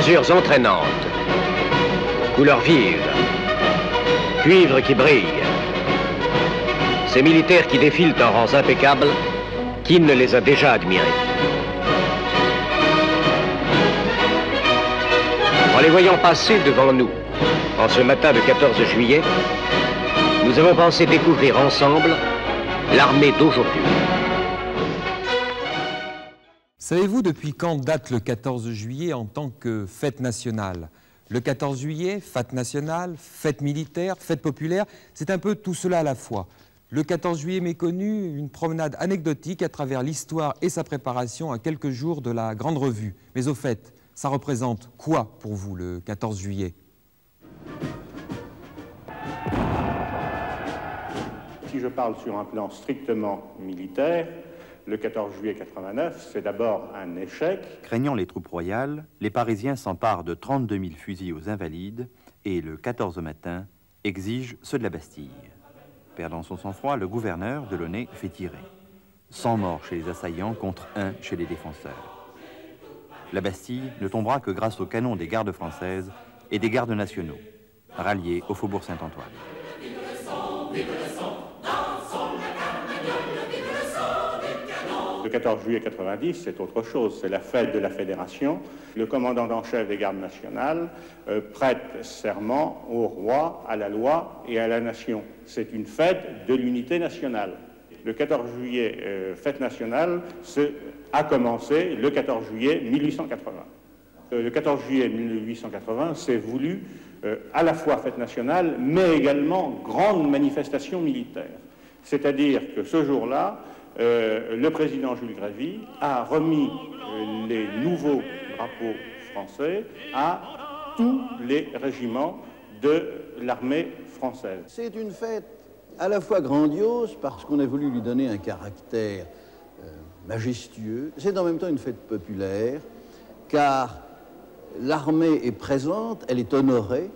Mesures entraînantes, couleurs vives, cuivre qui brille. Ces militaires qui défilent en rangs impeccables, qui ne les a déjà admirés? En les voyant passer devant nous, en ce matin de 14 juillet, nous avons pensé découvrir ensemble l'armée d'aujourd'hui. Savez-vous depuis quand date le 14 juillet en tant que fête nationale? Le 14 juillet, fête nationale, fête militaire, fête populaire, c'est un peu tout cela à la fois. Le 14 juillet méconnu, une promenade anecdotique à travers l'histoire et sa préparation à quelques jours de la Grande Revue. Mais au fait, ça représente quoi pour vous le 14 juillet? Si je parle sur un plan strictement militaire, le 14 juillet 89, c'est d'abord un échec. Craignant les troupes royales, les Parisiens s'emparent de 32 000 fusils aux Invalides et, le 14 au matin, exigent ceux de la Bastille. Perdant son sang-froid, le gouverneur, Delaunay, fait tirer. 100 morts chez les assaillants contre 1 chez les défenseurs. La Bastille ne tombera que grâce aux canons des gardes françaises et des gardes nationaux, ralliés au faubourg Saint-Antoine. Le 14 juillet 90, c'est autre chose, c'est la fête de la Fédération. Le commandant en chef des gardes nationales prête serment au roi, à la loi et à la nation. C'est une fête de l'unité nationale. Le 14 juillet, fête nationale, a commencé le 14 juillet 1880. Le 14 juillet 1880, c'est voulu à la fois fête nationale, mais également grande manifestation militaire. C'est-à-dire que ce jour-là, le président Jules Grévy a remis les nouveaux drapeaux français à tous les régiments de l'armée française. C'est une fête à la fois grandiose parce qu'on a voulu lui donner un caractère majestueux. C'est en même temps une fête populaire car l'armée est présente, elle est honorée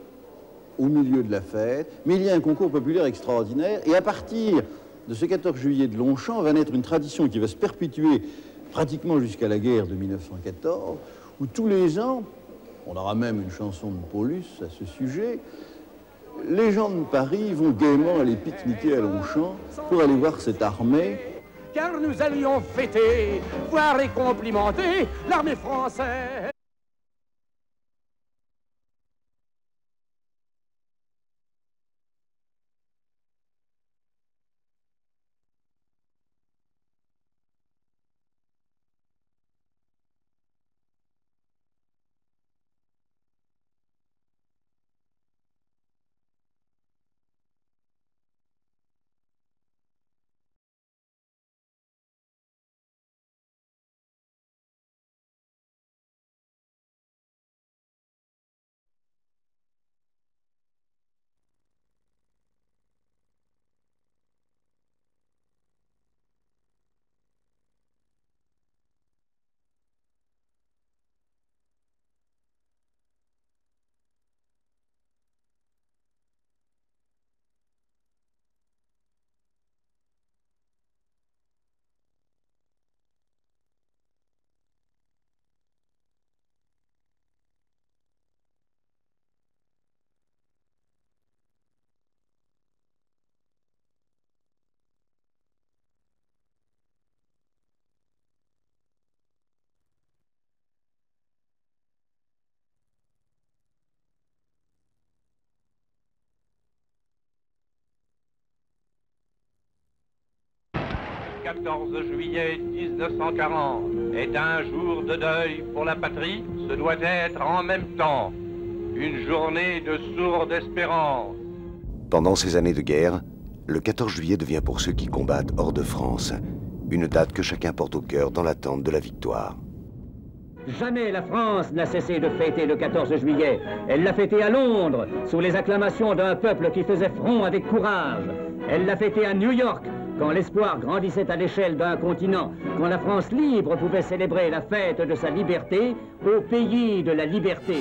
au milieu de la fête, mais il y a un concours populaire extraordinaire et à partir de ce 14 juillet de Longchamp va naître une tradition qui va se perpétuer pratiquement jusqu'à la guerre de 1914, où tous les ans, on aura même une chanson de Paulus à ce sujet, les gens de Paris vont gaiement aller pique-niquer à Longchamp pour aller voir cette armée. Car nous allions fêter, voir et complimenter l'armée française. Le 14 juillet 1940 est un jour de deuil pour la patrie. Ce doit être en même temps une journée de sourde espérance. Pendant ces années de guerre, le 14 juillet devient pour ceux qui combattent hors de France une date que chacun porte au cœur dans l'attente de la victoire. Jamais la France n'a cessé de fêter le 14 juillet. Elle l'a fêté à Londres, sous les acclamations d'un peuple qui faisait front avec courage. Elle l'a fêté à New York, quand l'espoir grandissait à l'échelle d'un continent, quand la France libre pouvait célébrer la fête de sa liberté au pays de la liberté.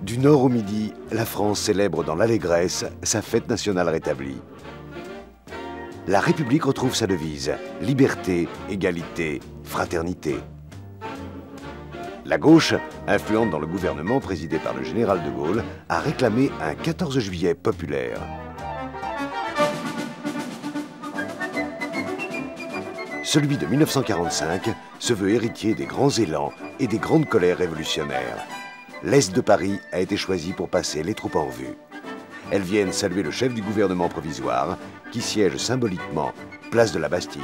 Du nord au midi, la France célèbre dans l'allégresse sa fête nationale rétablie. la République retrouve sa devise, liberté, égalité, fraternité. La gauche, influente dans le gouvernement présidé par le général de Gaulle, a réclamé un 14 juillet populaire. Celui de 1945 se veut héritier des grands élans et des grandes colères révolutionnaires. L'Est de Paris a été choisi pour passer les troupes en revue. Elles viennent saluer le chef du gouvernement provisoire qui siège symboliquement place de la Bastille.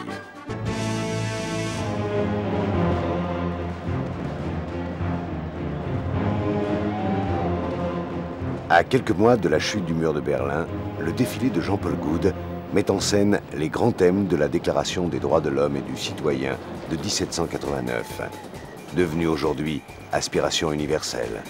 À quelques mois de la chute du mur de Berlin, le défilé de Jean-Paul Goude met en scène les grands thèmes de la Déclaration des droits de l'homme et du citoyen de 1789, devenue aujourd'hui aspiration universelle.